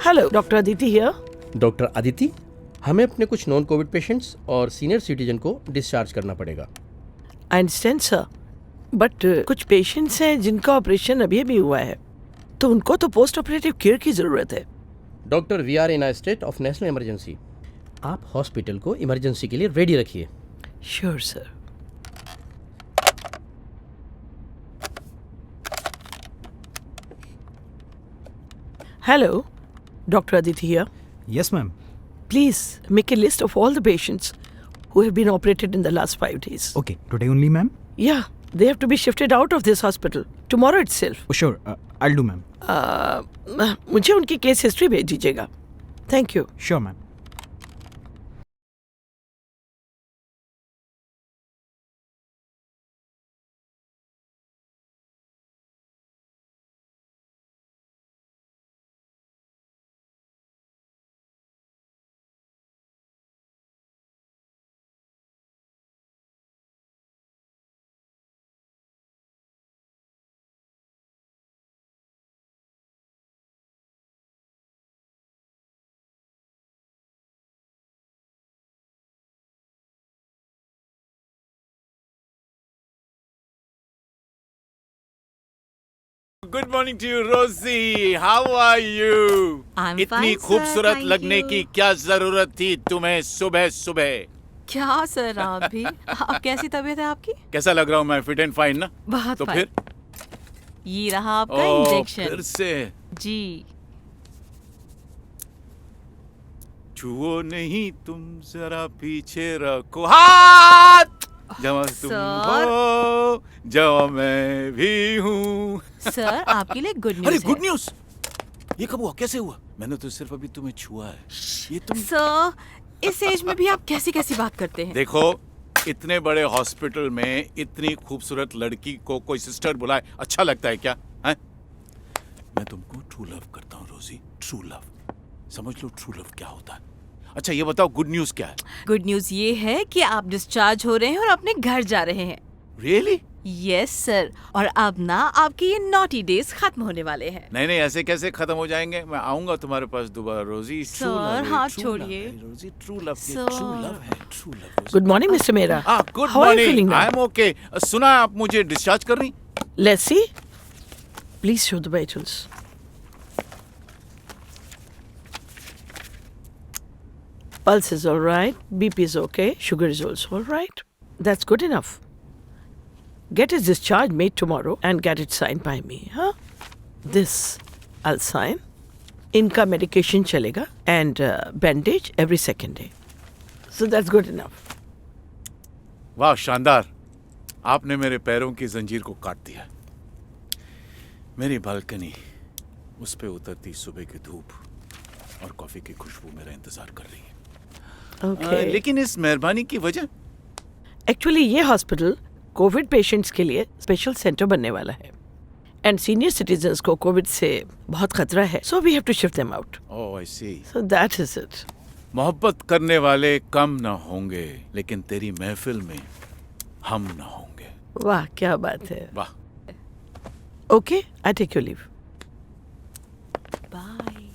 Hello, doctor Aditi here. Doctor Aditi, हमें अपने कुछ नॉन कोविड पेशेंट्स और सीनियर सिटीजन को डिस्चार्ज करना पड़ेगा। आई अंडरस्टैंड सर, बट कुछ पेशेंट्स हैं जिनका ऑपरेशन अभी हुआ है, तो उनको तो पोस्ट ऑपरेटिव केयर की जरूरत है। Doctor, we are in a state of national emergency. आप हॉस्पिटल को इमरजेंसी के लिए रेडी रखिए। Sure sir. Hello, doctor Aditi here. Yes, ma'am. Please make a list of all the patients who have been operated in the last 5 days. Okay, today only, ma'am? Yeah, they have to be shifted out of this hospital tomorrow itself. Oh, sure, I'll do, ma'am. मुझे उनकी case history भेज दीजिएगा। Thank you. Sure, ma'am. Good morning to you Rosie, how are you? I'm इतनी fine, sir, खूबसूरत thank लगने you. की क्या जरूरत थी तुम्हें सुबह सुबह? क्या सर आप भी? आप कैसी तबीयत है आपकी? कैसा लग रहा हूँ मैं? फिट एंड फाइन ना? बहुत तो fine. फिर ये रहा आपका फिर इंजेक्शन। से जी। छुओ नहीं तुम, जरा पीछे रखो हाथ, जवा तुम सर। हो जवा मैं भी हूँ। सर आपके लिए गुड न्यूज़ अरे है। Good news! ये कब हुआ? कैसे हुआ? मैंने तो सिर्फ अभी तुम्हें छुआ है। ये तुम सर इस एज में भी आप कैसी कैसी बात करते हैं? देखो, इतने बड़े हॉस्पिटल में इतनी खूबसूरत लड़की को कोई सिस्टर बुलाए अच्छा लगता है क्या? हैं? मैं तुमको ट्रू लव करता हूँ रोजी, ट्रू लव। समझ लो ट्रू लव क्या होता है। अच्छा ये बताओ, गुड न्यूज क्या है? गुड न्यूज़ ये है कि आप डिस्चार्ज हो रहे हैं और अपने घर जा रहे हैं। रियली? यस सर, और अब ना आपके ये नॉटी डेज खत्म होने वाले हैं। नहीं नहीं, ऐसे कैसे खत्म हो जाएंगे? मैं आऊंगा तुम्हारे पास दोबारा रोजी। सर, हाथ छोड़िए। Rosie, true love, sir. True love है, true love. Good morning mister Mehra. Good How are you morning, feeling now? I am okay. सुना है आप मुझे डिस्चार्ज कर रही? Let's see. Please show the vitals. Pulse is all right. BP is okay. Sugar is also all right. That's good enough. Get his discharge made tomorrow and get it signed by me. Huh? This I'll sign. इनका medication चलेगा and bandage every second day. So that's good enough. वाह शानदार! आपने मेरे पैरों की जंजीर को काट दिया। मेरी बालकनी, उस पे उतरती सुबह की धूप और कॉफी की खुशबू मेरा इंतजार कर रही है। Okay. लेकिन इस मेहरबानी की वजह? एक्चुअली ये हॉस्पिटल कोविड पेशेंट्स के लिए स्पेशल सेंटर बनने वाला है एंड सीनियर सिटीजन्स को कोविड से बहुत खतरा है, so we have to shift them out. Oh I see. So that is it. मोहब्बत करने वाले कम न होंगे, लेकिन तेरी महफिल में हम न होंगे। वाह क्या बात है। वाह। Okay, I take your leave. Bye.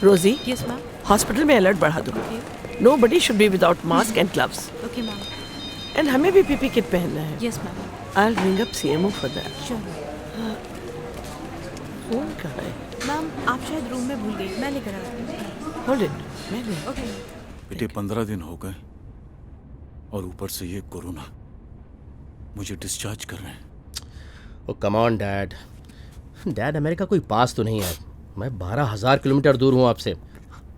Rosie, yes ma'am. Hospital में अलर्ट बढ़ा दो। Nobody should be without mask and gloves okay ma'am. And हमें भी पीपी किट पहनना है। Yes ma'am. I will ring up CMO for that. Sure. Phone कहाँ है? Ma'am आप शायद रूम में भूल गई, मैं लेकर आती हूँ। होल्ड इट, मैं ले। ओके। बेटे 15 दिन हो गए और ऊपर से ये कोरोना, मुझे डिस्चार्ज कर रहे हैं। Oh come on dad, dad America कोई पास तो नहीं है। मैं 12,000 किलोमीटर दूर हूँ आपसे।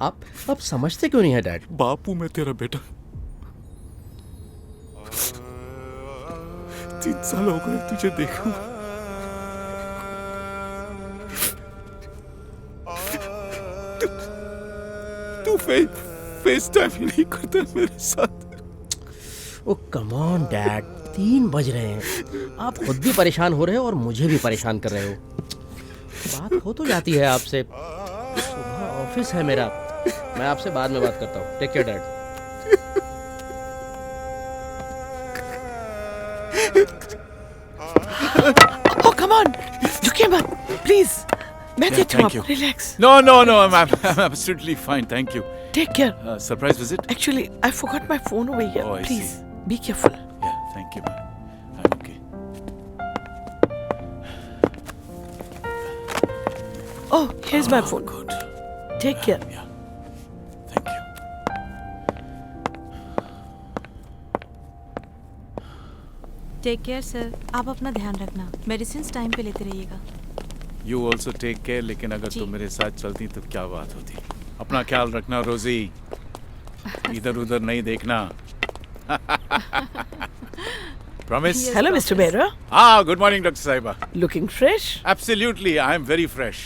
आप समझते क्यों नहीं है डैड? बापू मैं तेरा बेटा, 3 साल हो गए तुझे देखा। तू फेस टाइम ही नहीं करता मेरे साथ। ओ कम ऑन डैड, 3 बज रहे हैं। आप खुद भी परेशान हो रहे हो और मुझे भी परेशान कर रहे हो। बात हो तो जाती है आपसे। सुबह ऑफिस है मेरा। मैं आपसे बाद में बात करता हूँ। Take care dad. Oh, come on! झुकिए मत, please. मैं देती हूँ thank you. आपको, relax. No, I'm absolutely fine, thank you. Take care. Surprise visit? Actually, I forgot my phone over here. Oh, I Please, see. be careful. Yeah, thank you, ma'am. I'm okay. Oh, here's my phone. Good. Take care. Yeah. Thank you. Take care sir, आप अपना ध्यान रखना, medicine time पे लेते रहिएगा। You also take care, लेकिन अगर जी। तुम मेरे साथ चलती तो क्या बात होती। अपना ख्याल रखना रोजी, इधर उधर नहीं देखना। Promise? Yes. Hello, Mr. Mehra. Good morning, Dr. Saiba. Looking fresh? Absolutely, I am very fresh.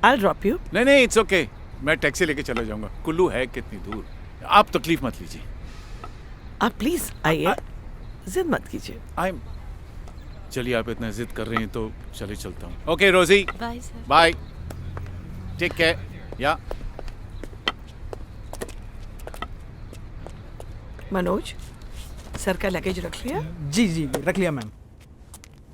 I'll drop you. नहीं, it's okay. मैं टैक्सी लेके चला जाऊंगा। कुल्लू है कितनी दूर, आप तकलीफ मत लीजिए। आप प्लीज आइए, जिद मत कीजिए। चलिए आप इतना जिद कर रही हैं तो चले चलता हूँ। Okay Rosie, bye sir. Bye, take care. या मनोज, सर का लगेज रख लिया? जी जी रख लिया मैम।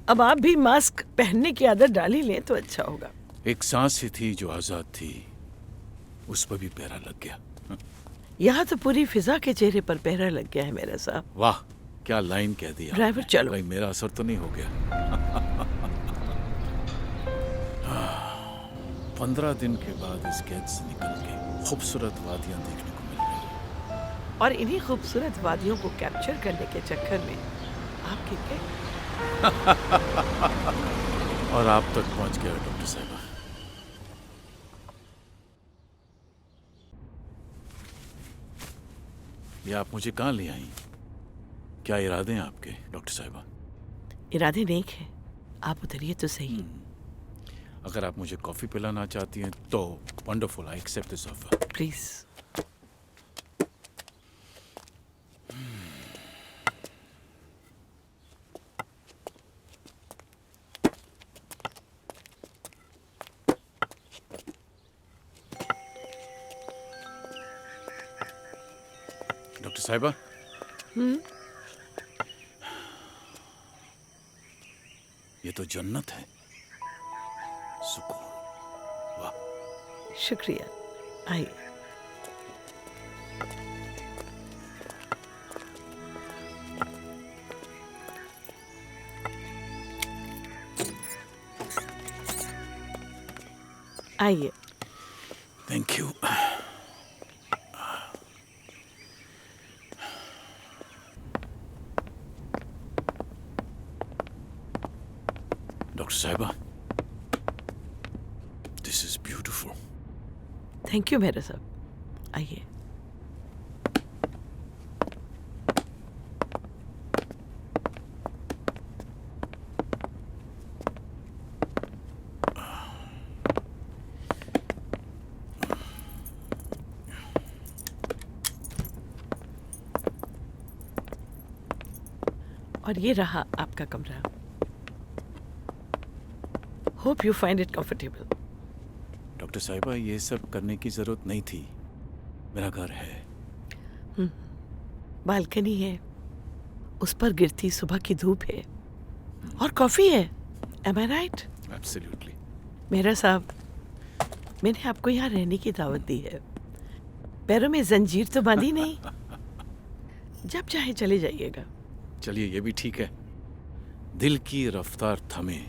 अब आप भी मास्क पहनने की आदत डाल ही लें तो अच्छा होगा। एक सांस ही थी जो आजाद थी, उस पर भी पहरा लग गया। यहाँ तो पूरी फिजा के चेहरे पर पहरा लग गया है मेरा साहब। वाह क्या लाइन कह दी आपने। ड्राइवर चलो। कहीं मेरा असर तो नहीं हो गया। 15 दिन के बाद इस कैद से निकल के खूबसूरत वादियां देखने को मिल रही हैं। और इन्हीं खूबसूरत वादियों को कैप्चर करने के चक्कर में आप गिर गए। और आप तक पहुंच गया डॉक्टर साहिबा। ये आप मुझे कहाँ ले आई? क्या इरादे हैं आपके डॉक्टर साहिबा? इरादे नेक हैं, आप उतरिए तो सही। अगर आप मुझे कॉफी पिलाना चाहती हैं तो wonderful, I accept this offer. Please. Doctor साहिबा, ये तो जन्नत है, सुकून। वाह। शुक्रिया, आइए। आइए। Thank you. डॉक्टर साहिबा, this is beautiful. Thank you मेरा साहब, आइए। और ये रहा आपका कमरा। Hope you find it comfortable. Doctor साहिबा, ये सब करने की जरूरत नहीं थी, मेरा घर है। बालकनी है, उस पर गिरती सुबह की धूप है, और कॉफी है। Am I right? एब्सोल्युटली। मेरा साहब, मैंने आपको यहाँ रहने की दावत दी है। पैरों में जंजीर तो बांधी नहीं, जब चाहे चले जाइएगा। चलिए ये भी ठीक है। दिल की रफ्तार थमे,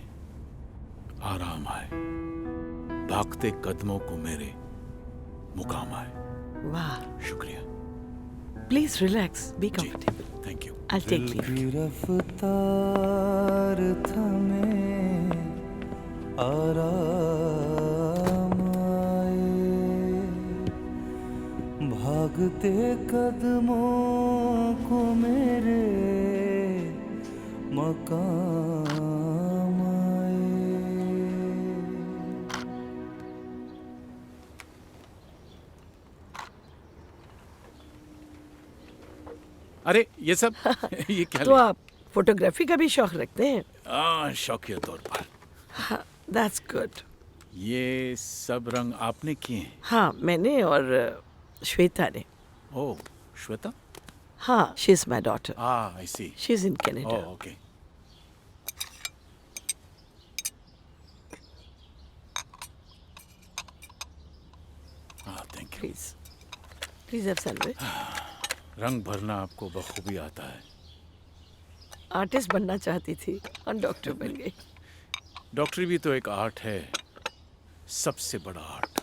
आराम आए, भागते कदमों को मेरे मुकाम आए। वाह, शुक्रिया। Please relax. Be comfortable. Thank you. I'll take leave. गिरफ्तार थमे आराम आए, भागते कदमों को मेरे मकाम आए। अरे ये सब ये क्या तो आप फोटोग्राफी का भी शौक रखते हैं? शौकिया तौर पर। That's good. ये सब रंग आपने किए हैं? हाँ, मैंने और श्वेता ने. ओह, श्वेता? हाँ, she's my daughter. I see. She's in Canada. Oh, okay. Thank you. Please. Please have sandwich. रंग भरना आपको बखूबी आता है। आर्टिस्ट बनना चाहती थी और डॉक्टर बन गई. डॉक्टरी भी तो एक आर्ट है, सबसे बड़ा आर्ट।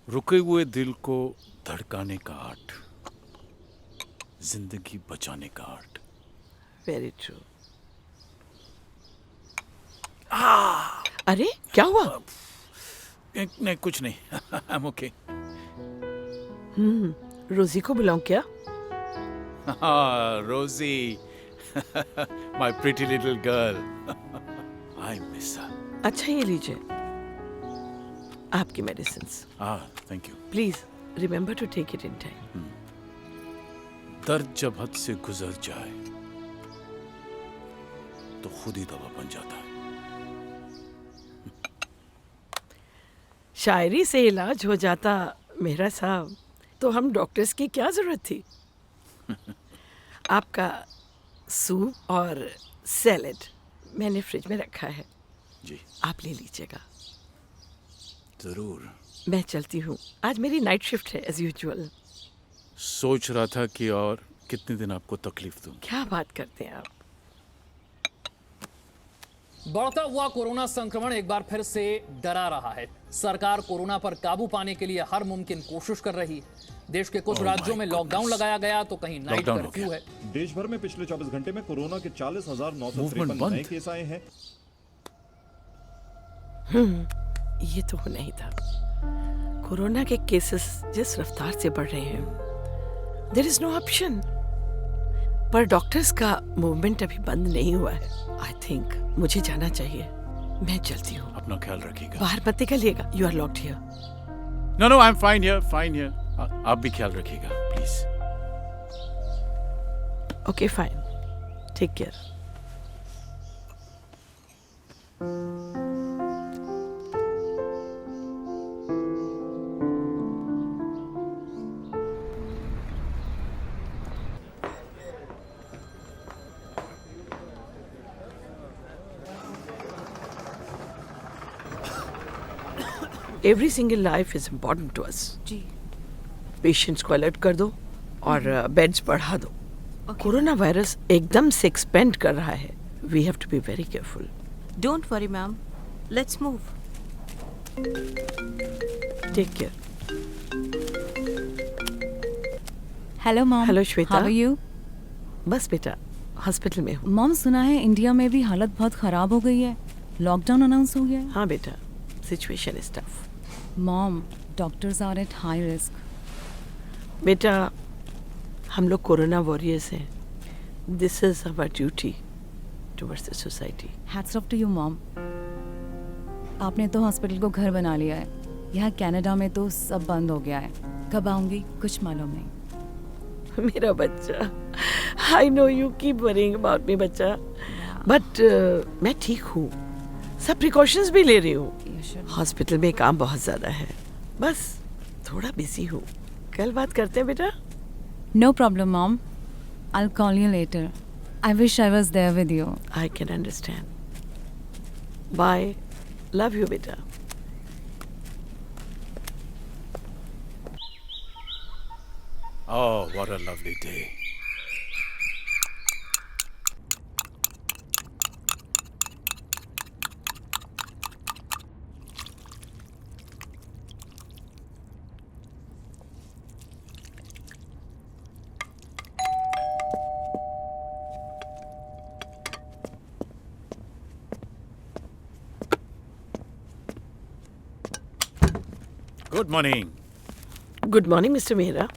रुके हुए दिल को धड़काने का आर्ट, जिंदगी बचाने का आर्ट। Very true. अरे क्या हुआ? नहीं कुछ नहीं। I am okay. रोजी को बुलाऊं क्या? Rosie, my pretty little girl. I miss her. अच्छा ये लीजिए आपकी medicine. Thank you. Please remember to take it in time. दर्द जब हद से गुजर जाए तो खुद ही दवा बन जाता है। शायरी से इलाज हो जाता मेरा साहब, तो हम डॉक्टर्स की क्या जरूरत थी? आपका सूप और सैलेड मैंने फ्रिज में रखा है, जी आप ले लीजिएगा. जरूर। मैं चलती हूँ, आज मेरी नाइट शिफ्ट है एज यूजुअल. सोच रहा था कि और कितने दिन आपको तकलीफ दूं। क्या बात करते हैं आप? बढ़ता हुआ कोरोना संक्रमण एक बार फिर से डरा रहा है. सरकार कोरोना पर काबू पाने के लिए हर मुमकिन कोशिश कर रही है. देश के कुछ Oh राज्यों my में लॉकडाउन goodness. लगाया गया तो कहीं नाइट लॉकडाउन हो कर्फ्यू गया। है. देश भर में पिछले 24 घंटे में कोरोना के 40,953 Movement बंद। नए केस आए हैं। ये तो होना ही था. कोरोना के केसेस जिस रफ्तार से बढ़ रहे हैं, देयर इज नो ऑप्शन. पर डॉक्टर्स का मूवमेंट अभी बंद नहीं हुआ है. आई थिंक मुझे जाना चाहिए. मैं चलती हूँ. अपना ख्याल रखिएगा। बाहर मत निकलिएगा. You are locked here. No I am fine here, fine here. आप भी ख्याल रखिएगा please. Okay fine. Take care. Every single life is important to us. जी. पेशेंट्स को अलर्ट कर दो और बेड्स बढ़ा दो. कोरोना वायरस एकदम से एक्सपेंड कर रहा है. We have to be very careful. Don't worry ma'am, let's move. Take care. Hello mom. Hello, Shweta. How are you? बस बेटा हॉस्पिटल में हूँ. मॉम सुना है इंडिया में भी हालत बहुत खराब हो गई है. लॉकडाउन अनाउंस हो गया है. हाँ बेटा, situation is tough. Mom, doctors are at high risk. बेटा हम लोग कोरोना वॉरियर्स हैं. This is our duty towards the society. Hats off to you mom. आपने तो हॉस्पिटल को घर बना लिया है. यहाँ कनाडा में तो सब बंद हो गया है. कब आऊंगी कुछ मालूम नहीं. मेरा बच्चा, आई know you keep worrying about me बच्चा, बट मैं ठीक हूँ. सब प्रिकॉशंस भी ले रही हूँ. You should- हॉस्पिटल में काम बहुत ज़्यादा है, बस थोड़ा बिजी हूँ. कल बात करते हैं बेटा. No problem, mom. I'll call you later. I wish I was there with you. I can understand. Bye. Love you बेटा. Oh, what a lovely day. Good morning. Good morning Mr Mehra.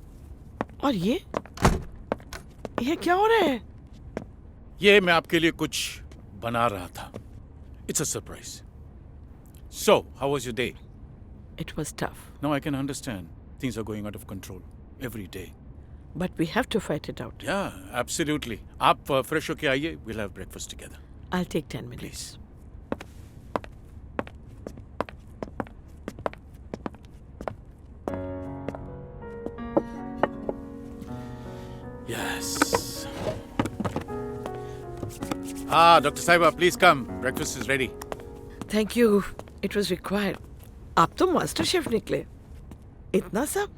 और ये क्या हो रहा है? ये मैं आपके लिए कुछ बना रहा था। It's a surprise. So how was your day? It was tough, no I can understand. Things are going out of control every day. but we have to fight it out. Yeah absolutely. आप fresh होके आइए, will have breakfast together. I'll take 10 minutes. Yes. Ah, Dr. Saiba, please come. Breakfast is ready. Thank you. It was required. आप तो master chef निकले। इतना सब?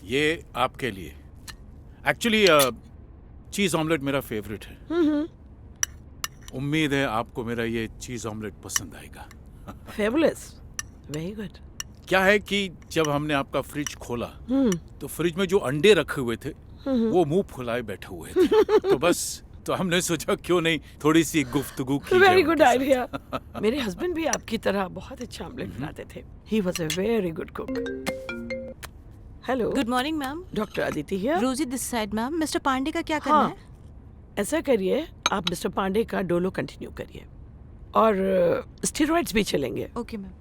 ये आपके लिए। एक्चुअली चीज ऑमलेट मेरा फेवरेट है। उम्मीद है आपको मेरा ये चीज ऑमलेट पसंद आएगा। Fabulous. Very good. क्या है कि जब हमने आपका फ्रिज खोला तो फ्रिज में जो अंडे रखे हुए थे वो मुंह फुलाए बैठे हुए थे। तो बस तो हमने सोचा क्यों नहीं थोड़ी सी गुफ्तगू की जाए Very good उनके idea. मेरे हस्बैंड भी आपकी तरह बहुत अच्छा ऑमलेट बनाते थे। He was a very good cook. Hello. Good morning ma'am. Doctor Aditi here. Rosie this side ma'am. Mr Pandey का क्या करना हाँ, है? ऐसा करिए, आप मिस्टर पांडे का डोलो कंटिन्यू करिए और स्टेरॉइड्स भी चलेंगे। Okay ma'am.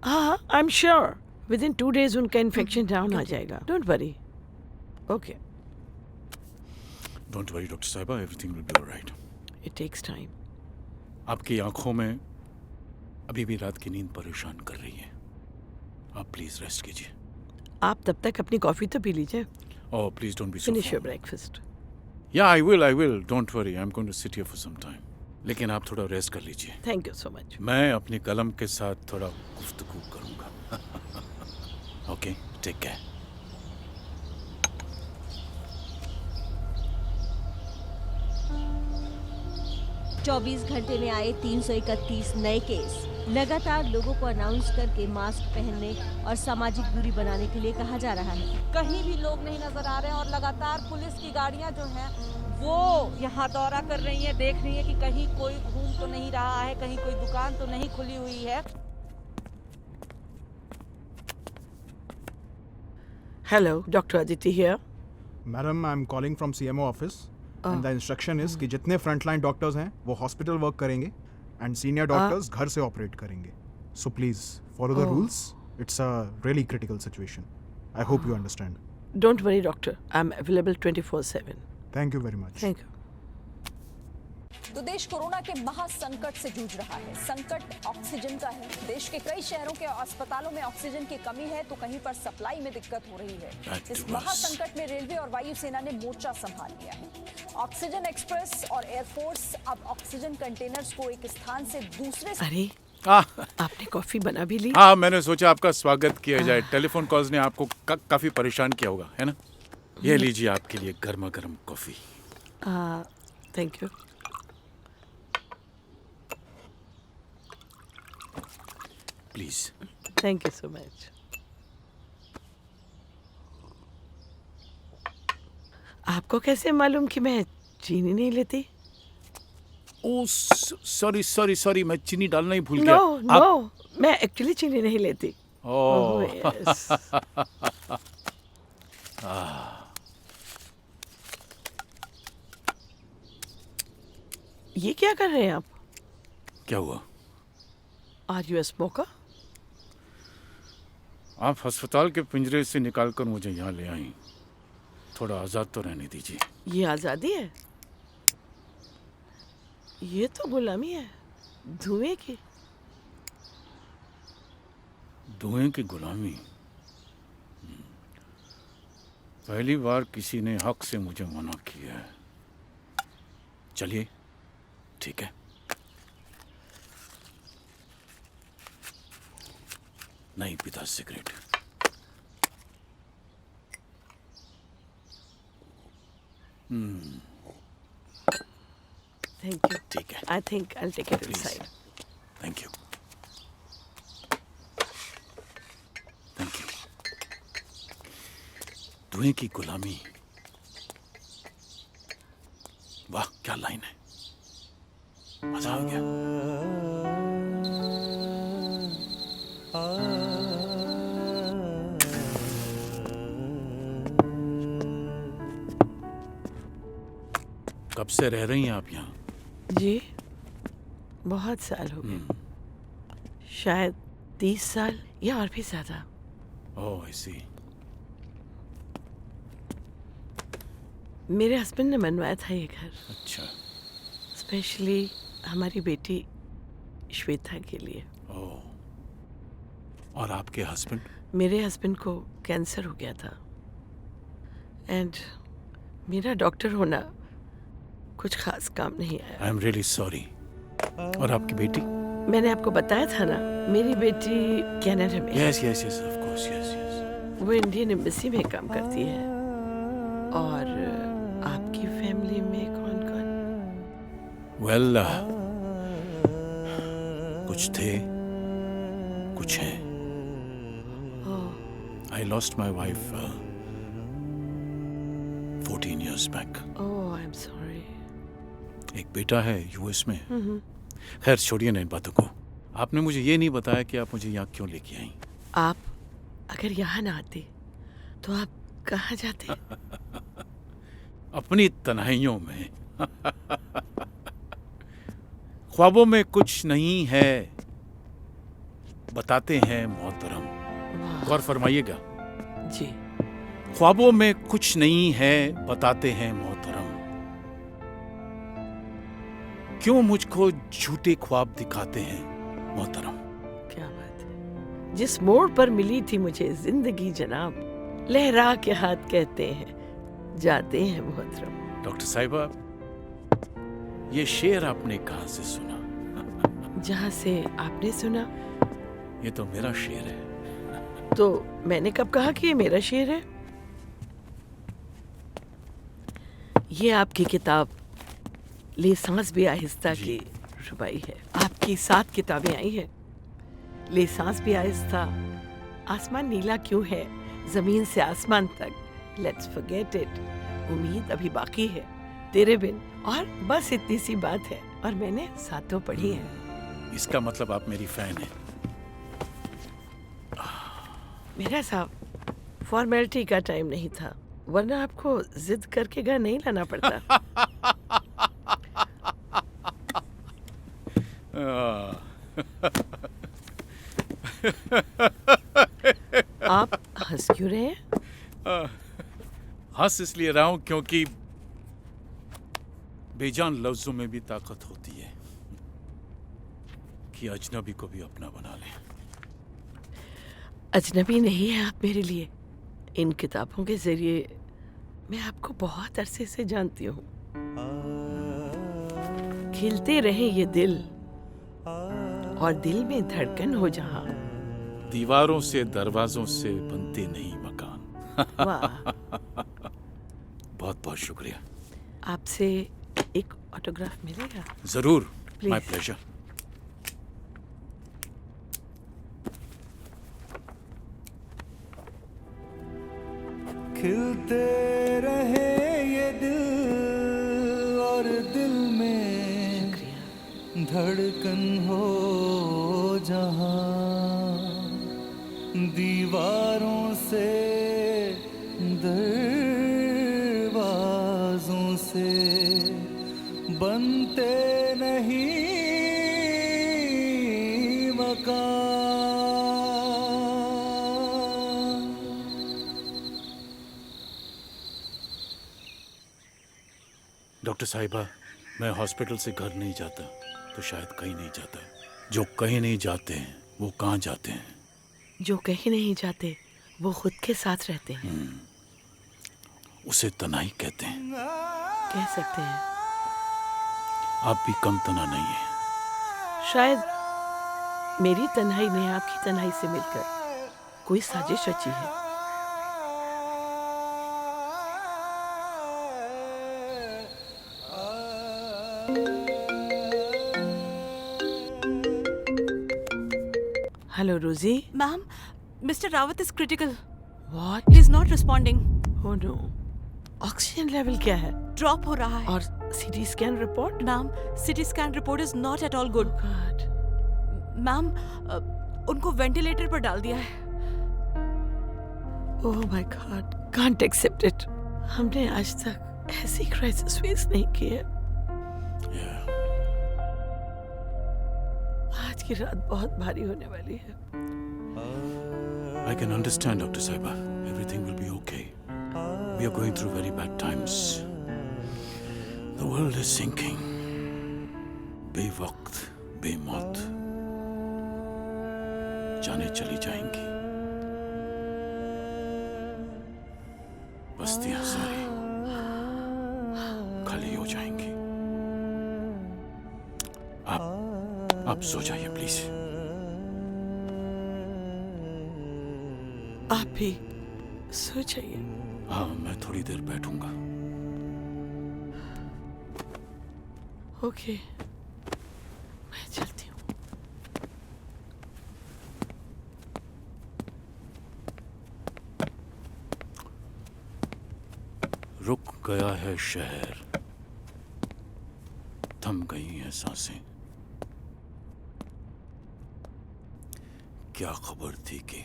हाँ, I am sure within 2 days उनका इन्फेक्शन डाउन आ जाएगा। Don't worry. Okay, don't worry doctor साहिबा, everything will be alright. It takes time. आपकी आंखों में अभी भी रात की नींद परेशान कर रही है। आप प्लीज रेस्ट कीजिए। आप तब तक अपनी कॉफी तो पी लीजिए। Oh please don't be so finish your breakfast. या I will don't worry, I am going to sit here for some time. लेकिन आप थोड़ा रेस्ट कर लीजिए। Thank you so much. मैं अपनी कलम के साथ थोड़ा गुफ्तगू करूंगा। Okay, take care. 24 घंटे में आए 331 नए केस। लगातार लोगों को अनाउंस करके मास्क पहनने और सामाजिक दूरी बनाने के लिए कहा जा रहा है। कहीं भी लोग नहीं नजर आ रहे हैं और लगातार पुलिस की गाड़ियां जो हैं वो यहाँ दौरा कर रही हैं, देख रही हैं कि कहीं कोई घूम तो नहीं रहा है, कहीं कोई दुकान तो नहीं खुली हुई है। Hello, doctor Aditi here. Madam, I am calling from CMO office and the instruction is कि जितने फ्रंटलाइन डॉक्टर्स हैं वो हॉस्पिटल वर्क करेंगे एंड सीनियर डॉक्टर्स घर से ऑपरेट करेंगे। So please follow the rules. It's a really critical situation. I hope you understand. Don't worry, doctor. I'm available 24/7. Thank you very much. Thank you. तो देश corona के महासंकट से जूझ रहा है। संकट ऑक्सीजन का है। देश के कई शहरों के अस्पतालों में ऑक्सीजन की कमी है तो कहीं पर सप्लाई में दिक्कत हो रही है। इस महासंकट में रेलवे और वायुसेना ने मोर्चा संभाल लिया है। ऑक्सीजन एक्सप्रेस और एयरफोर्स अब ऑक्सीजन कंटेनर्स को एक स्थान से दूसरे अरे, आपने कॉफी बना भी ली? हाँ, मैंने सोचा आपका स्वागत किया जाए। टेलीफोन कॉल्स ने आपको काफी परेशान किया होगा, है ना? ये लीजिए आपके लिए गर्मा गर्म coffee. Thank you. Please. Thank you so much. आपको कैसे मालूम कि मैं चीनी नहीं लेती? ओ सॉरी, मैं चीनी डालना ही भूल गया। नो, मैं एक्चुअली चीनी नहीं लेती। ओह, yes. ये क्या कर रहे हैं आप? क्या हुआ? Are you a smoker? आप अस्पताल के पिंजरे से निकालकर मुझे यहाँ ले आई। थोड़ा आजाद तो रहने दीजिए। ये आज़ादी है? ये तो गुलामी है, धुएं की। धुएं की गुलामी? पहली बार किसी ने हक से मुझे मना किया है। चलिए, ठीक है। नहीं पीता सिगरेट। Thank you. ठीक है। I think I'll take it Please. inside. Thank you. Thank you. धुएं की गुलामी, वाह क्या लाइन है। मजा आ गया। कब से रह रही हैं आप यहाँ? जी बहुत साल हो गए, शायद 30 साल या और भी ज्यादा। ओह आई सी। मेरे हस्बैंड ने बनवाया था ये घर, अच्छा। स्पेशली हमारी बेटी श्वेता के लिए। ओह, और आपके हस्बैंड? मेरे हस्बैंड को कैंसर हो गया था एंड मेरा डॉक्टर होना कुछ खास काम नहीं आया। I am really sorry. और आपकी बेटी? मैंने आपको बताया था ना, मेरी बेटी कनाडा में। Yes yes yes of course, yes yes. वो इंडियन एम्बेसी में काम करती है। और आपकी फैमिली में कौन कौन? वेल कुछ थे, कुछ हैं। I lost my wife 14 years back. Oh, I'm sorry. एक बेटा है यूएस में। खैर छोड़िए ना इन बातों को। आपने मुझे ये नहीं बताया कि आप मुझे यहाँ क्यों लेके आई। आप अगर यहाँ ना आते तो आप कहाँ जाते? अपनी तन्हाइयों में। ख्वाबों में कुछ नहीं है, बताते हैं मोहतरम। गौर फरमाइएगा। जी। ख्वाबों में कुछ नहीं है, बताते हैं मोहतरम। क्यों मुझको झूठे ख्वाब दिखाते हैं मोहतरम? क्या बात है। जिस मोड़ पर मिली थी मुझे जिंदगी जनाब, लहरा के हाथ कहते हैं जाते हैं मोहतरम। डॉक्टर साहिबा, ये शेर आपने कहाँ से सुना? जहाँ से आपने सुना। ये तो मेरा शेर है। तो मैंने कब कहा कि ये मेरा शेर है? ये आपकी किताब ले सांस भी आहिस्ता की रुबाई है। आपकी 7 किताबें आई हैं। ले सांस भी आहिस्ता, आसमान नीला क्यों है, जमीन से आसमान तक, लेट्स फॉरगेट इट, उम्मीद अभी बाकी है, तेरे बिन, और बस इतनी सी बात है। और मैंने 7 पढ़ी हैं। इसका मतलब आप मेरी फैन हैं। मेरा साहब, फॉर्मेलिटी का टाइम नहीं था, वरना आपको जिद करके घर नहीं लाना पड़ता। आप हंस क्यों रहे हैं? हंस इसलिए रहा हूं क्योंकि बेजान लफ्जों में भी ताकत होती है कि अजनबी को भी अपना बना लें। अजनबी नहीं है आप मेरे लिए। इन किताबों के जरिए मैं आपको बहुत अरसे से जानती हूँ। खिलते रहे ये दिल और दिल में धड़कन हो जहाँ। दीवारों से दरवाजों से बनते नहीं मकान। वाह। बहुत बहुत शुक्रिया। आपसे एक ऑटोग्राफ मिलेगा? जरूर, माय Please. प्लेजर। खिलते रहे ये दिल और दिल में धड़कन हो जहाँ, दीवारों से दरवाजों से बनते नहीं मकान। डॉक्टर साहिबा, मैं हॉस्पिटल से घर नहीं जाता तो शायद कहीं नहीं जाता। जो कहीं नहीं जाते हैं वो कहाँ जाते हैं? जो कहीं नहीं जाते वो खुद के साथ रहते हैं। उसे तन्हाई कहते हैं। कह सकते हैं। आप भी कम तना नहीं है। शायद मेरी तन्हाई ने आपकी तन्हाई से मिलकर कोई साजिश रची है। Hello Rosie. Ma'am, Mr Rawat is critical. What? He is not responding. Oh no. Oxygen level क्या है? ड्रॉप हो रहा है। और CT scan report? Ma'am, CT scan report is not at all good. Ma'am, उनको वेंटिलेटर पर डाल दिया है। Oh my God, can't accept it. हमने आज तक ऐसी क्राइसिस फेस नहीं की है। आज की रात बहुत भारी होने वाली है. I can understand, Dr. Saiba. Everything will be okay. We are going through very bad times. The world is sinking. बेवक्त, बेमौत जाने चली जाएंगी. बस्तियां सारी खाली हो जाएंगी. आप सो जाइए प्लीज. आप भी सो जाइए. हाँ, मैं थोड़ी देर बैठूंगा. ओके, मैं चलती हूँ. रुक गया है शहर, थम गई हैं सांसें. क्या खबर थी कि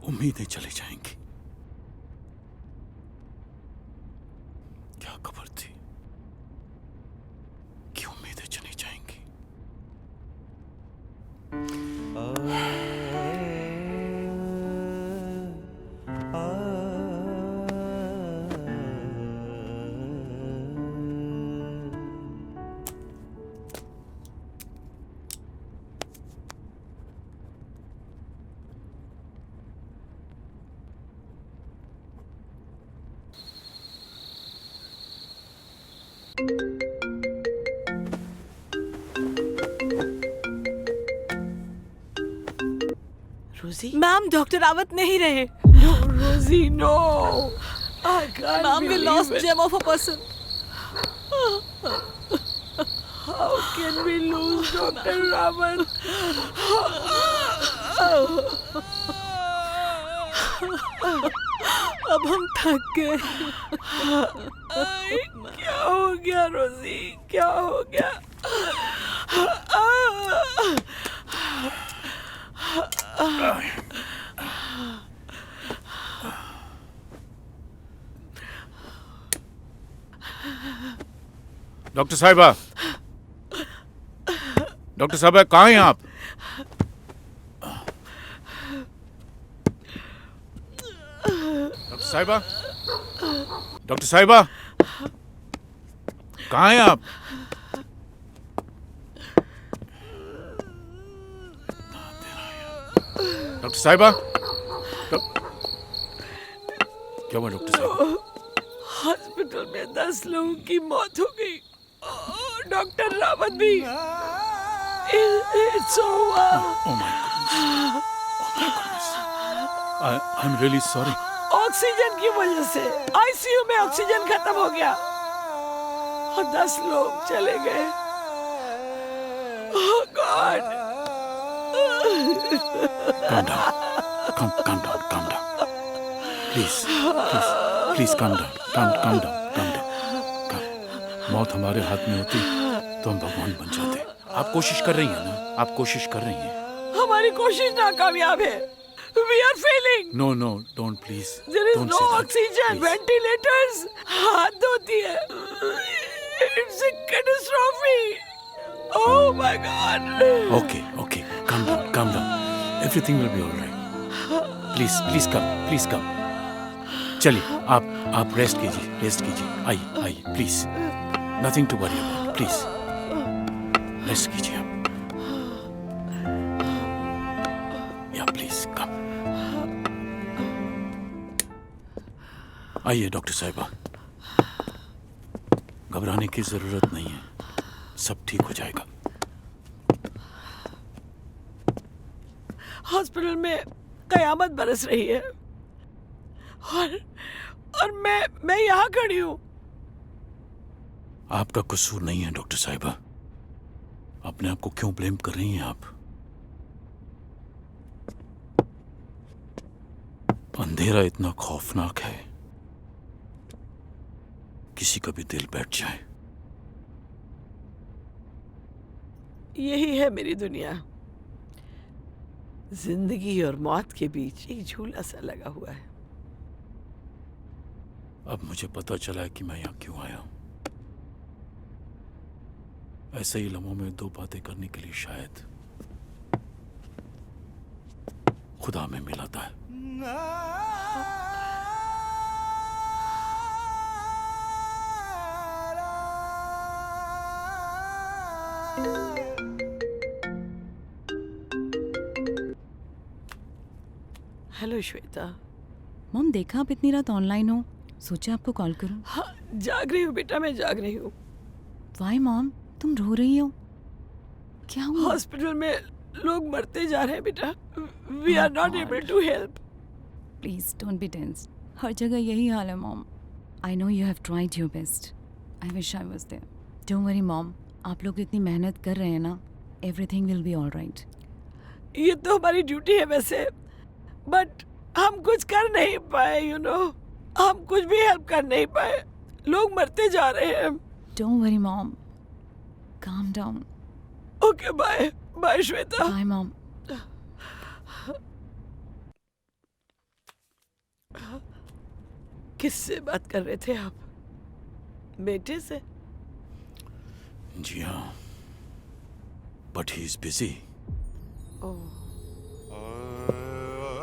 उम्मीदें चली जाएंगी. क्या खबर थी कि उम्मीदें चली जाएंगी. रोजी, मैम, डॉक्टर रावत नहीं रहे. no, Rosie, no. I can't ma'am, we believe lost it. gem of a person. How can we lose Dr. Raman? अब हम थक गए. क्या हो गया रोजी, क्या हो गया? डॉक्टर साहिबा, डॉक्टर साहिबा, कहाँ हैं आप? डॉक्टर साहिबा, डॉक्टर साहिबा, कहाँ हैं आप? डॉक्टर साहिबा, क्या हुआ डॉक्टर साहिबा? हॉस्पिटल में 10 लोगों की मौत हो गई. डॉक्टर रावत भी. It's over. Oh my goodness. Oh my goodness. I'm really sorry. Oxygen की वजह से आईसीयू में ऑक्सीजन खत्म हो गया और 10 लोग चले गए. Oh God. Calm down. Calm down. Please calm down. मौत हमारे हाथ में होती तो हम भगवान बन जाते. आप कोशिश कर रही हैं ना? आप कोशिश कर रही हैं. हमारी कोशिश नाकामयाब है. We are failing. No, don't please. There is Don't no say that, oxygen. please. Ventilators. हाथ धोती है. It's a catastrophe. Oh my God. Okay. Calm down. Everything will be all right. Please come. चलिए, आप rest कीजिए. आइए, please. Nothing to worry about. Please. Rest कीजिए आप. Yeah, please come. आइए doctor साहिबा. घबराने की जरूरत नहीं है. सब ठीक हो जाएगा. हॉस्पिटल में कयामत बरस रही है और मैं यहाँ खड़ी हूँ. आपका कसूर नहीं है डॉक्टर साहिबा. अपने आप को क्यों ब्लेम कर रही हैं आप? अंधेरा इतना खौफनाक है, किसी का भी दिल बैठ जाए. यही है मेरी दुनिया. जिंदगी और मौत के बीच एक झूला सा लगा हुआ है. अब मुझे पता चला है कि मैं यहाँ क्यों आया हूँ। ऐसे ही लम्हों में दो बातें करने के लिए शायद खुदा में मिलाता है। हेलो श्वेता। मॉम देखा आप इतनी रात ऑनलाइन हो, सोचा आपको कॉल करूं। हाँ, जाग रही हूँ बेटा, मैं जाग रही हूँ। वाई मॉम, तुम रो रही हो? क्या हुआ? हॉस्पिटल में लोग मरते जा रहे हैं बेटा। We are not able to help. Please don't be tense. हर जगह यही हाल है mom. I know you have tried your best. I wish I was there. Don't worry mom, आप लोग इतनी मेहनत कर रहे हैं ना, एवरीथिंग विल बी ऑलराइट। ये तो हमारी ड्यूटी है वैसे, बट हम कुछ कर नहीं पाए, यू नो। हम कुछ भी हेल्प कर नहीं पाए, लोग मरते जा रहे हैं। Don't worry mom, calm down. Okay, bye bye Shweta. Bye mom. किससे बात कर रहे थे आप? बेटे से? जी हाँ, बट ही इज बिजी।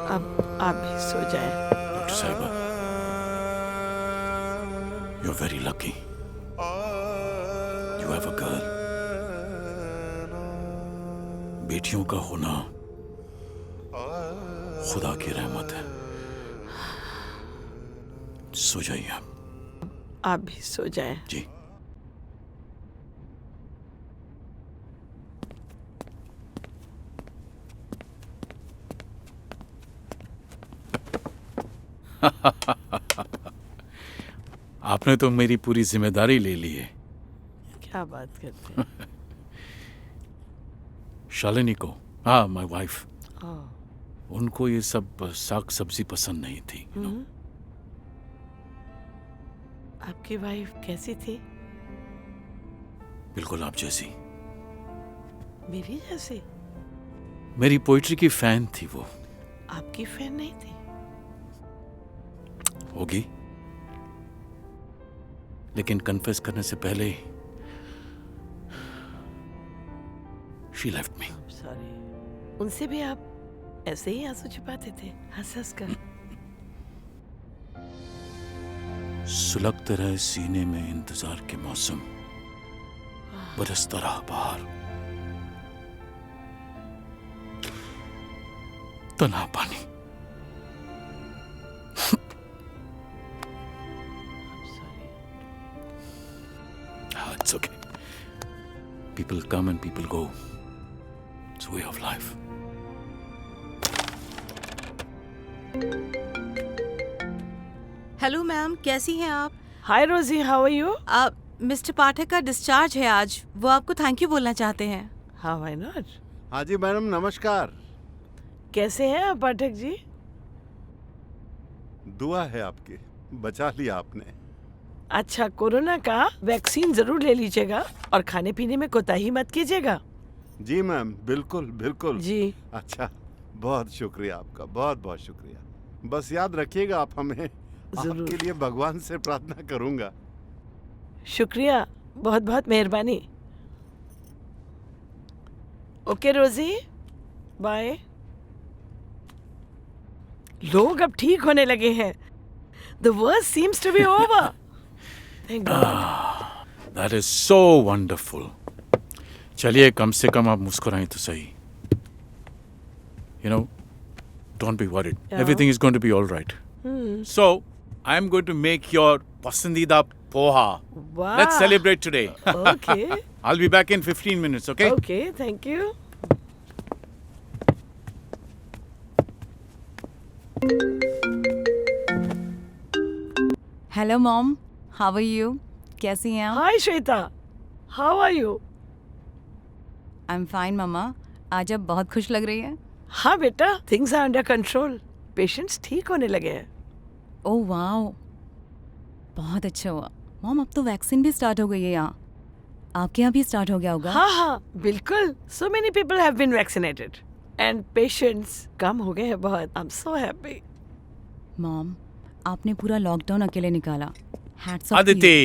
अब आप भी सो जाएं। डॉक्टर साहिबा, you are very lucky. You have a girl. बेटियों का होना खुदा की रहमत है। सो जाइए आप भी सो जाएं। जी। आपने तो मेरी पूरी जिम्मेदारी ले ली है। क्या बात करते हैं? शालिनी को, हाँ, माय वाइफ, ओह, उनको ये सब साग सब्जी पसंद नहीं थी। you know? आपकी वाइफ कैसी थी? बिल्कुल आप जैसी। मेरी जैसी? मेरी पोइट्री की फैन थी वो। आपकी फैन नहीं थी? होगी, लेकिन कन्फेस करने से पहले शी लेफ्ट मी। सॉरी। उनसे भी आप ऐसे ही आंसू छिपाते थे, हंस हंस कर? सुलगते रहे सीने में इंतजार के मौसम, बरसता रहा बाहर, तना पानी। It's okay. People come and people go. It's a way of life. Hello ma'am, कैसी हैं आप? हाय रोजी, हाउ आर यू? मिस्टर पाठक का डिस्चार्ज है आज, वो आपको थैंक यू बोलना चाहते हैं। हाँ, व्हाई नॉट? हाँ जी मैडम, नमस्कार। कैसे हैं आप पाठक जी? दुआ है आपकी, बचा लिया आपने। अच्छा, कोरोना का वैक्सीन जरूर ले लीजिएगा और खाने पीने में कोताही मत कीजिएगा। जी मैम, बिल्कुल बिल्कुल जी। अच्छा, बहुत शुक्रिया आपका, बहुत बहुत शुक्रिया। बस याद रखिएगा आप हमें। आपके लिए भगवान से प्रार्थना करूंगा। शुक्रिया, बहुत बहुत मेहरबानी। Okay Rosie, bye. लोग अब ठीक होने लगे हैं। The worst seems to be over. Thank God. That is so wonderful. चलिए, कम से कम आप मुस्कुराएं तो सही। You know, don't be worried. Yeah. Everything is going to be all right. So, I am going to make your pasandida poha. Wow. Let's celebrate today. Okay. I'll be back in 15 minutes, okay? Okay, thank you. Hello mom, how are you? कैसी हैं आप? Hi Shweta. How are you? I am fine mamma. आज आप बहुत खुश लग रही हैं। हाँ बेटा, things are under control. Patients ठीक होने लगे हैं। ओह वाओ, बहुत अच्छा हुआ। मॉम, अब तो वैक्सीन भी स्टार्ट हो गई है यहाँ। आपके यहाँ भी स्टार्ट हो गया होगा? हाँ हाँ, बिल्कुल। So many people have been vaccinated. And patients कम हो गए हैं बहुत। I'm so happy. मॉम, आपने पूरा लॉकडाउन अकेले निकाला. Hats off to you. Aditi,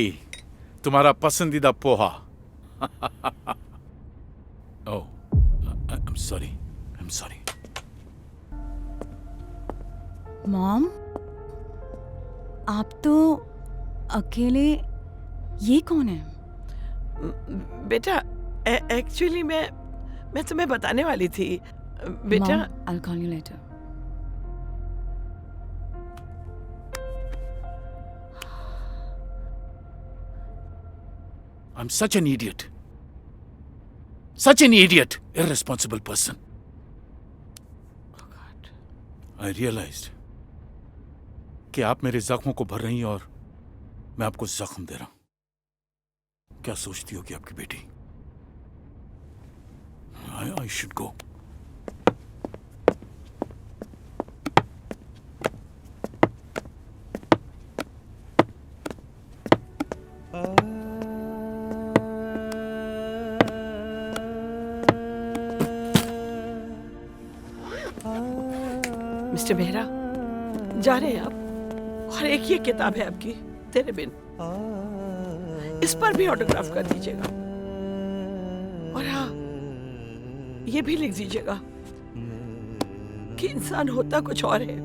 तुम्हारा पसंदीदा पोहा. ओह, आई एम सॉरी. मॉम, आप तो अकेले. ये कौन है? बेटा, एक्चुअली मैं तुम्हें बताने वाली थी. बेटा, Mom, I'll call you later. I'm such an idiot. Such an idiot. Irresponsible person. oh God. I realized कि आप मेरे जख्मों को भर रही हैं और मैं आपको जख्म दे रहा हूं. क्या सोचती होगी आपकी बेटी? I should go. Mister Mehra, जा रहे हैं आप. और एक ये किताब है आपकी, तेरे बिन. इस पर भी ऑटोग्राफ कर दीजिएगा. और हाँ, ये भी लिख दीजिएगा कि इंसान होता कुछ और है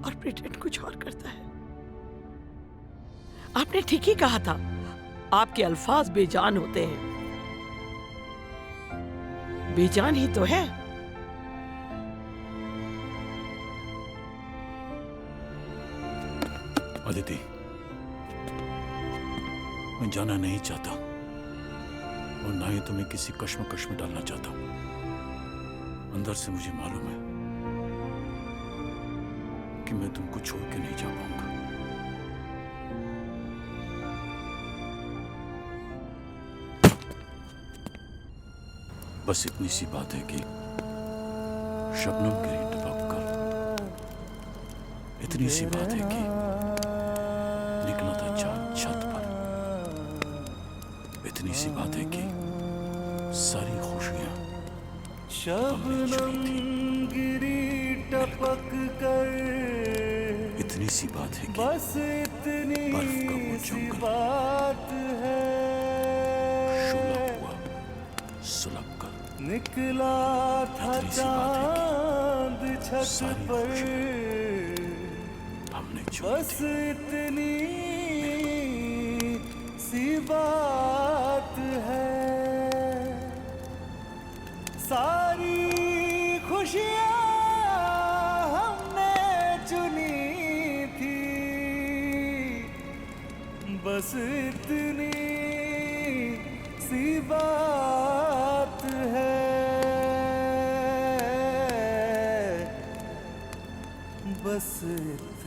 और प्रिटेंड कुछ और करता है. आपने ठीक ही कहा था, आपके अल्फाज बेजान होते हैं. बेजान ही तो है. अदिति, मैं जाना नहीं चाहता और ना ही तुम्हें किसी कश्मकश में डालना चाहता हूं. अंदर से मुझे मालूम है कि मैं तुमको छोड़ के नहीं जा पाऊंगा. बस इतनी सी बात है कि शबनम गिरी टपक कर. इतनी सी बात है कि निकला था चांद छत पर. इतनी सी बात है कि सारी खुशियां शबनम गिरी टपक कर. इतनी सी बात है कि बस इतनी बर्फ का वो सी जंगल बात है. शोला हुआ सुलग कर. निकला था इतनी सी बात है चांद कि छत सारी पर. हमने छोड़ी बस थी. इतनी सी बात है. सारी खुशियाँ हमने चुनी थी. बस इतनी सी बात है. बस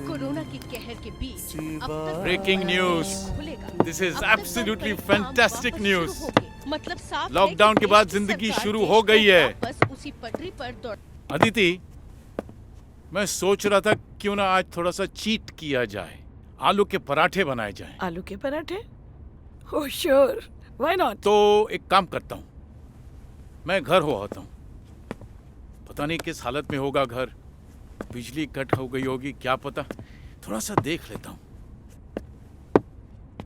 कोरोना की कहर के बीच अब तक Breaking news. खुलेगा. This is अब तक absolutely बंद कई काम fantastic वापस news. शुरू होंगे. मतलब साफ है लॉकडाउन कि के बाद देश की जिंदगी सरकार शुरू देश हो को गई है. वापस उसी पटरी पर दौड़. अदिति, मैं सोच रहा था क्यों ना आज थोड़ा सा चीट किया जाए. आलू के पराठे बनाए जाएं. आलू के पराठे? Oh sure, why not. तो एक काम करता हूँ, मैं घर हो आता हूँ. पता नहीं किस हालत में होगा घर. बिजली कट हो गई होगी, क्या पता. थोड़ा सा देख लेता हूँ.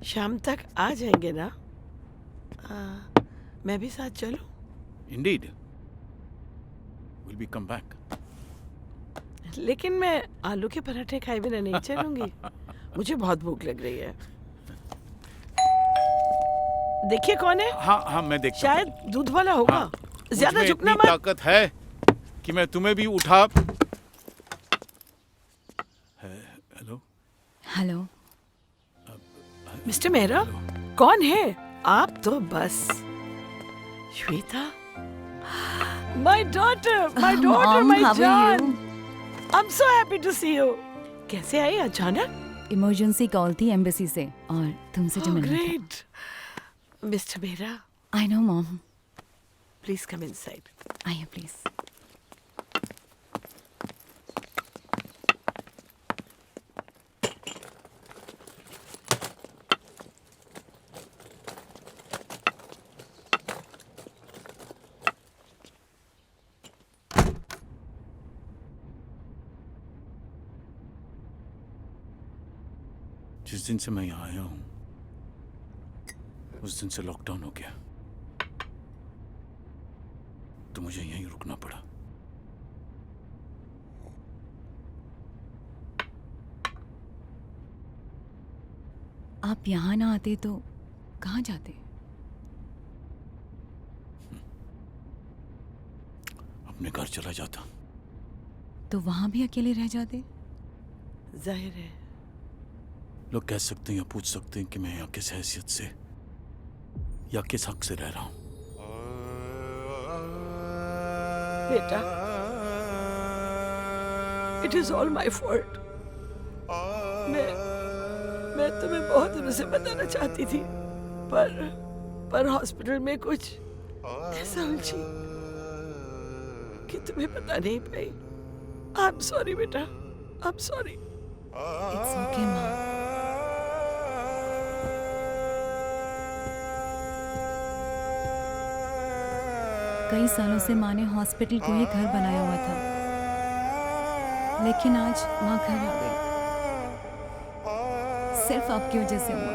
शाम तक आ जाएंगे ना? मैं भी साथ चलूं? Indeed, will be come back. लेकिन मैं आलू के पराठे खाए बिना नहीं चलूंगी. मुझे बहुत भूख लग रही है. देखिए कौन है. हाँ, मैं देखता हूँ. शायद दूध वाला होगा. हाँ, ज्यादा मुझमें झुकना इतनी मत. ताकत है कि मैं तुम्हें भी उठा. हेलो. हेलो. मिस्टर मेहरा, कौन है? आप तो बस. Shweta, my daughter, my daughter, Mom, my how are जान. you? I am so happy to see you. कैसे आई अचानक? इमरजेंसी कॉल थी एम्बेसी से और तुमसे जो मिलना था. Great. Mister Mehra, I know mom. Please come inside. आइए प्लीज. जिस दिन से मैं यहाँ आया हूँ उस दिन से लॉकडाउन हो गया, तो मुझे यहीं रुकना पड़ा। आप यहाँ ना आते तो कहाँ जाते? अपने घर चला जाता। तो वहाँ भी अकेले रह जाते? जाहिर है। लोग कह सकते हैं या पूछ सकते हैं कि मैं यहाँ किस हैसियत से या किस हक से रह रहा हूँ। बेटा, it is all my fault. मैं तुम्हें बहुत दिनों से बताना चाहती थी, पर हॉस्पिटल में कुछ ऐसा उलझी कि तुम्हें पता नहीं पाई। आई एम सॉरी बेटा, I am sorry. It's okay माँ। कई सालों से माँ ने हॉस्पिटल को ही घर बनाया हुआ था, लेकिन आज माँ घर आ गई, सिर्फ आपकी वजह से हुआ।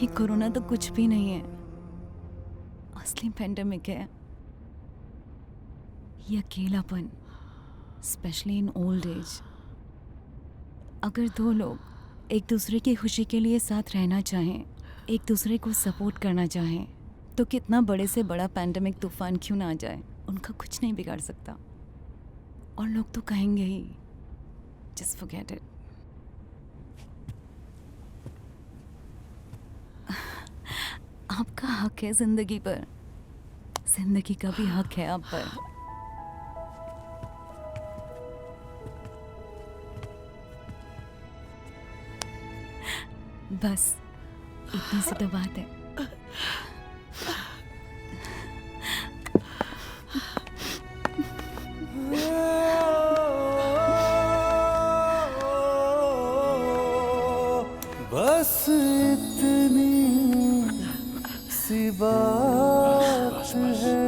ये कोरोना तो कुछ भी नहीं है, असली पेंडेमिक है। ये अकेलापन, स्पेशली इन ओल्ड एज। अगर दो लोग एक दूसरे की खुशी के लिए साथ रहना चाहें, एक दूसरे को सपोर्ट करना चाहें, तो कितना बड़े से बड़ा पैंडेमिक तूफान क्यों ना आ जाए, उनका कुछ नहीं बिगाड़ सकता। और लोग तो कहेंगे ही, जस्ट फॉरगेट इट। आपका हक है जिंदगी पर, जिंदगी का भी हक है आप पर। बस इतनी सी तो बात है। बस इतनी सी बात है।